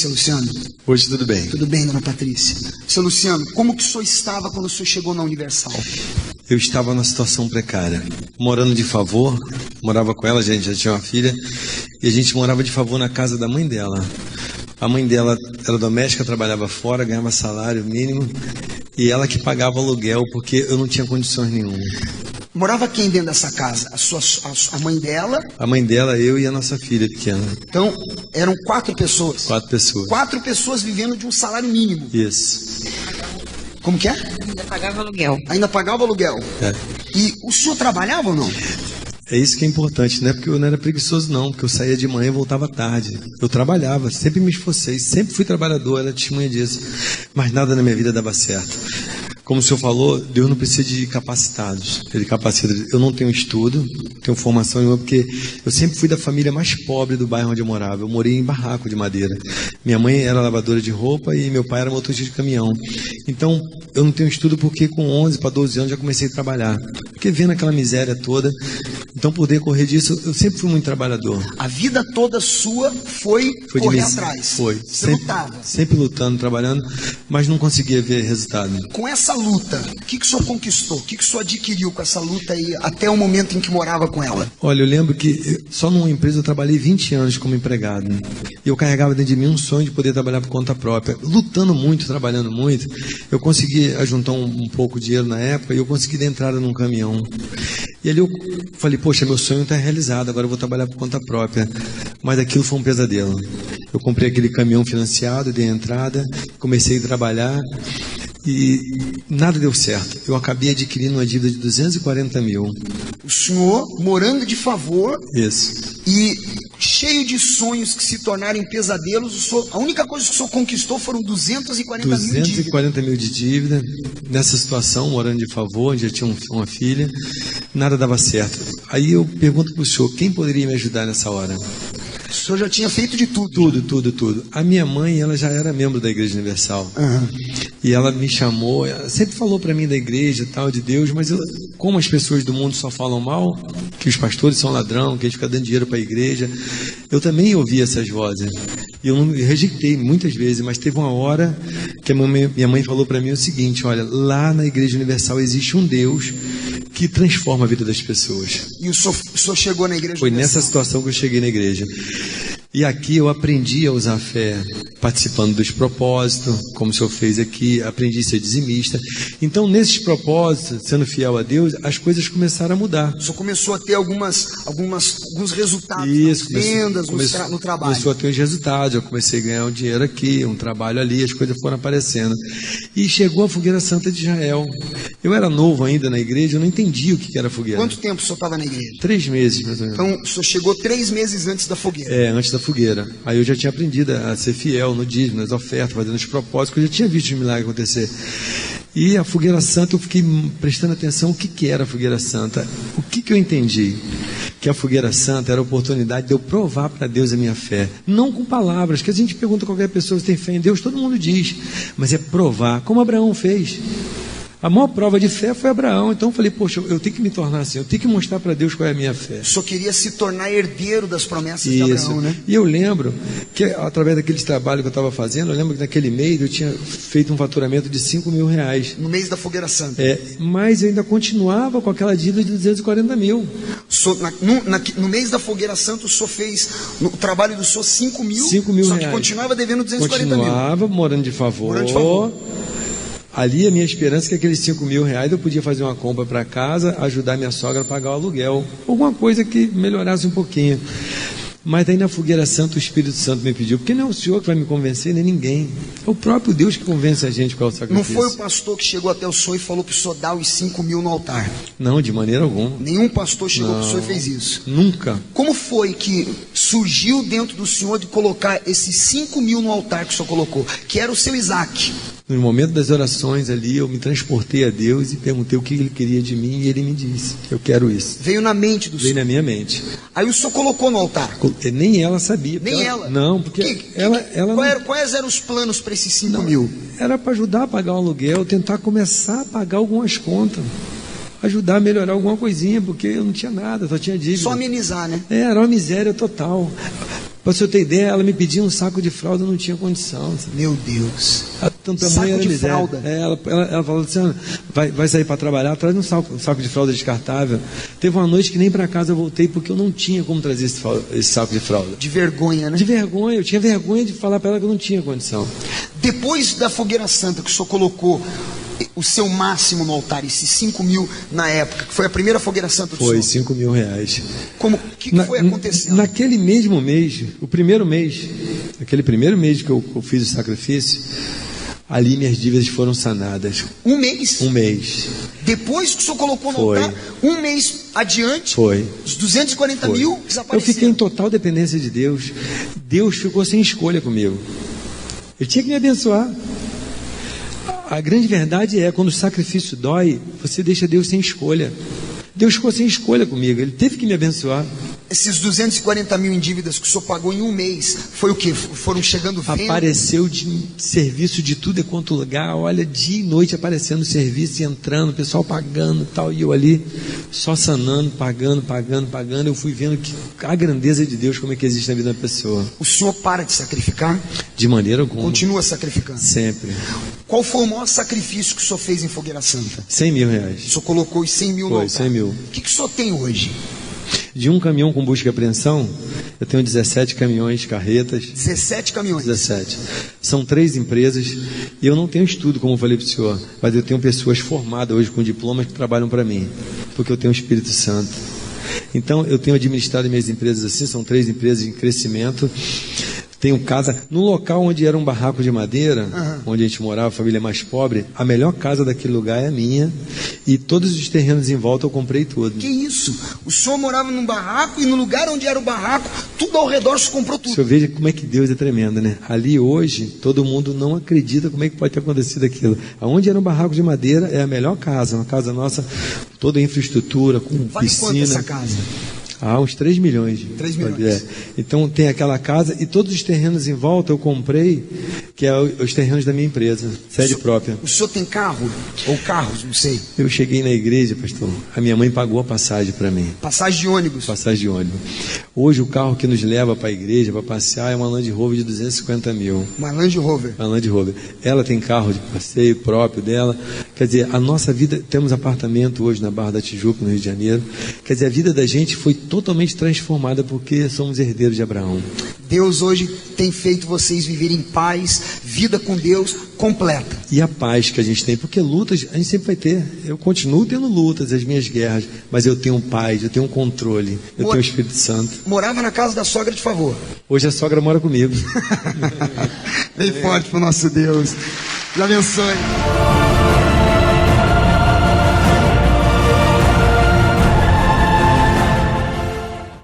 Patrícia, Luciano. Hoje tudo bem. Tudo bem, dona Patrícia. Seu Luciano, como que o senhor estava quando o senhor chegou na Universal? Eu estava numa situação precária, morando de favor, morava com ela, a gente já tinha uma filha, e a gente morava de favor na casa da mãe dela. A mãe dela era doméstica, trabalhava fora, ganhava salário mínimo, e ela que pagava aluguel, porque eu não tinha condições nenhuma. Morava quem dentro dessa casa? A mãe dela? A mãe dela, eu e a nossa filha pequena. Então, eram 4 pessoas? 4 pessoas. 4 pessoas vivendo de um salário mínimo? Isso. Como que é? Ainda pagava aluguel. Ainda pagava aluguel? É. E o senhor trabalhava ou não? É isso que é importante, não é porque eu não era preguiçoso não, porque eu saía de manhã e voltava tarde. Eu trabalhava, sempre me esforcei, sempre fui trabalhador, era testemunha disso. Mas nada na minha vida dava certo. Como o senhor falou, Deus não precisa de capacitados, Ele capacita. Eu não tenho estudo, tenho formação nenhuma, porque eu sempre fui da família mais pobre do bairro onde eu morava. Eu morei em barraco de madeira. Minha mãe era lavadora de roupa e meu pai era motorista de caminhão. Então, eu não tenho estudo porque com 11 para 12 anos já comecei a trabalhar. Porque vendo aquela miséria toda, então por decorrer disso, eu sempre fui muito trabalhador. A vida toda sua foi correr atrás? Foi. Você sempre, lutava? Sempre lutando, trabalhando, mas não conseguia ver resultado. Com essa luta, o que o senhor conquistou? O que o senhor adquiriu com essa luta aí até o momento em que morava com ela? Olha, eu lembro que só numa empresa eu trabalhei 20 anos como empregado. E eu carregava dentro de mim um sonho de poder trabalhar por conta própria. Lutando muito, trabalhando muito, eu consegui ajuntar um pouco de dinheiro na época e eu consegui dar entrada num caminhão. E ali eu falei, poxa, meu sonho está realizado, agora eu vou trabalhar por conta própria. Mas aquilo foi um pesadelo. Eu comprei aquele caminhão financiado, dei entrada, comecei a trabalhar e nada deu certo. Eu acabei adquirindo uma dívida de 240 mil. O senhor morando de favor. Isso. E cheio de sonhos que se tornaram pesadelos, a única coisa que o senhor conquistou foram 240 mil de dívida. 240 mil de dívida. Nessa situação, morando de favor, já tinha uma filha, nada dava certo. Aí eu pergunto para o senhor, quem poderia me ajudar nessa hora? O senhor já tinha feito de tudo. Tudo. A minha mãe, ela já era membro da Igreja Universal. Uhum. E ela me chamou, ela sempre falou para mim da igreja, tal, de Deus, mas como as pessoas do mundo só falam mal, que os pastores são ladrão, que eles ficam dando dinheiro para a igreja, eu também ouvi essas vozes. E eu rejeitei muitas vezes, mas teve uma hora que minha mãe falou para mim o seguinte, olha, lá na Igreja Universal existe um Deus que transforma a vida das pessoas. E o senhor chegou na Igreja Foi Universal? Nessa situação que eu cheguei na igreja. E aqui eu aprendi a usar a fé, participando dos propósitos, como o senhor fez aqui, aprendi a ser dizimista. Então, nesses propósitos, sendo fiel a Deus, as coisas começaram a mudar. O senhor começou a ter alguns resultados Isso, nas vendas, no trabalho. Começou a ter uns resultados, eu comecei a ganhar um dinheiro aqui, um trabalho ali, as coisas foram aparecendo. E chegou a Fogueira Santa de Israel. Eu era novo ainda na igreja, eu não entendia o que era fogueira. Quanto tempo o senhor estava na igreja? 3 meses, mais ou menos. Então, o senhor chegou 3 meses antes da fogueira? Antes da fogueira. Aí eu já tinha aprendido a ser fiel no dízimo, nas ofertas, fazendo os propósitos, que eu já tinha visto os milagres acontecer. E a Fogueira Santa, eu fiquei prestando atenção o que era a Fogueira Santa. O que eu entendi? Que a Fogueira Santa era a oportunidade de eu provar para Deus a minha fé. Não com palavras, que a gente pergunta a qualquer pessoa se tem fé em Deus, todo mundo diz. Mas é provar, como Abraão fez. A maior prova de fé foi Abraão. Então eu falei, poxa, eu tenho que me tornar assim, eu tenho que mostrar para Deus qual é a minha fé. O senhor queria se tornar herdeiro das promessas de Abraão, né? E eu lembro que através daqueles trabalhos que eu estava fazendo, eu lembro que naquele mês eu tinha feito um faturamento de 5 mil reais. No mês da Fogueira Santa. Mas eu ainda continuava com aquela dívida de 240 mil. No mês da Fogueira Santa, o senhor fez, no trabalho do senhor, 5 mil. 5 mil só reais. Que continuava devendo 240 mil. Continuava morando de favor. Ali a minha esperança é que aqueles 5 mil reais eu podia fazer uma compra para casa, ajudar minha sogra a pagar o aluguel, alguma coisa que melhorasse um pouquinho. Mas aí na Fogueira Santa o Espírito Santo me pediu, porque não é o senhor que vai me convencer, nem ninguém. É o próprio Deus que convence a gente qual é o sacrifício. Não foi o pastor que chegou até o senhor e falou para o senhor dar os 5 mil no altar? Não, de maneira alguma. Nenhum pastor chegou para o senhor e fez isso? Nunca. Como foi que surgiu dentro do senhor de colocar esses 5 mil no altar que o senhor colocou? Que era o seu Isaac. No momento das orações ali, eu me transportei a Deus e perguntei o que Ele queria de mim e Ele me disse, eu quero isso. Veio na mente do senhor? Veio na minha mente. Aí o senhor colocou no altar? Nem ela sabia. Nem ela? Não, porque quais eram os planos para esses 5 mil? Era para ajudar a pagar o aluguel, tentar começar a pagar algumas contas. Ajudar a melhorar alguma coisinha, porque eu não tinha nada, só tinha dívida. Só amenizar, né? Era uma miséria total. Para você ter ideia, ela me pedia um saco de fralda, eu não tinha condição. Sabe? Meu Deus. Tanto a Saco mãe era de miséria. fralda. Ela falou assim, vai sair para trabalhar, traz um saco de fralda descartável. Teve uma noite que nem para casa eu voltei, porque eu não tinha como trazer esse saco de fralda. De vergonha, né? De vergonha, eu tinha vergonha de falar para ela que eu não tinha condição. Depois da fogueira santa que o senhor colocou o seu máximo no altar, esses 5 mil na época, que foi a primeira fogueira santa do Foi senhor. R$5.000. Como que foi acontecendo? Naquele mesmo mês, aquele primeiro mês que eu fiz o sacrifício, ali minhas dívidas foram sanadas. Um mês? Um mês. Depois que o senhor colocou no Foi. altar, um mês adiante, Foi. os 240 Foi. mil Eu desapareceram. fiquei em total dependência de Deus. Deus ficou sem escolha comigo. Ele tinha que me abençoar. A grande verdade é, quando o sacrifício dói, você deixa Deus sem escolha. Deus ficou sem escolha comigo, Ele teve que me abençoar. Esses 240 mil em dívidas que o senhor pagou em um mês, foi o quê? Foram chegando vendas? Apareceu de serviço de tudo e quanto lugar, olha, dia e noite aparecendo serviço e entrando, o pessoal pagando e tal, e eu ali só sanando, pagando, eu fui vendo que a grandeza de Deus, como é que existe na vida da pessoa. O senhor para de sacrificar? De maneira alguma. Continua sacrificando? Sempre. Qual foi o maior sacrifício que o senhor fez em Fogueira Santa? R$100.000. O senhor colocou os 100 mil no Foi, altar. 100 mil. O que o senhor tem hoje? De um caminhão com busca e apreensão, eu tenho 17 caminhões, carretas. 17 caminhões. 17. São 3 empresas e eu não tenho estudo, como eu falei para o senhor, mas eu tenho pessoas formadas hoje com diplomas que trabalham para mim, porque eu tenho o Espírito Santo. Então eu tenho administrado minhas empresas assim, são 3 empresas em crescimento. Tenho casa, no local onde era um barraco de madeira, onde a gente morava, a família mais pobre, a melhor casa daquele lugar é a minha, e todos os terrenos em volta eu comprei tudo. Que isso? O senhor morava num barraco e no lugar onde era o barraco, tudo ao redor, o senhor comprou O tudo. senhor veja como é que Deus é tremendo, né? Ali hoje, todo mundo não acredita como é que pode ter acontecido aquilo. Aonde era um barraco de madeira, é a melhor casa, uma casa nossa, toda a infraestrutura, com Vale piscina. quanto essa casa? Uns 3 milhões. 3 milhões. É. Então tem aquela casa e todos os terrenos em volta eu comprei, que é os terrenos da minha empresa, sede própria. O senhor tem carro? Ou carros, não sei. Eu cheguei na igreja, pastor, a minha mãe pagou a passagem para mim. Passagem de ônibus. Passagem de ônibus. Hoje o carro que nos leva para a igreja, para passear, é uma Land Rover de 250 mil. Uma Land Rover. Uma Land Rover. Ela tem carro de passeio próprio dela. Quer dizer, a nossa vida, temos apartamento hoje na Barra da Tijuca, no Rio de Janeiro. Quer dizer, a vida da gente foi totalmente transformada porque somos herdeiros de Abraão. Deus hoje tem feito vocês viverem em paz, vida com Deus completa. E a paz que a gente tem, porque lutas a gente sempre vai ter. Eu continuo tendo lutas, as minhas guerras, mas eu tenho paz, eu tenho um controle, eu tenho o Espírito Santo. Morava na casa da sogra de favor. Hoje a sogra mora comigo. Bem forte pro nosso Deus. Deus abençoe.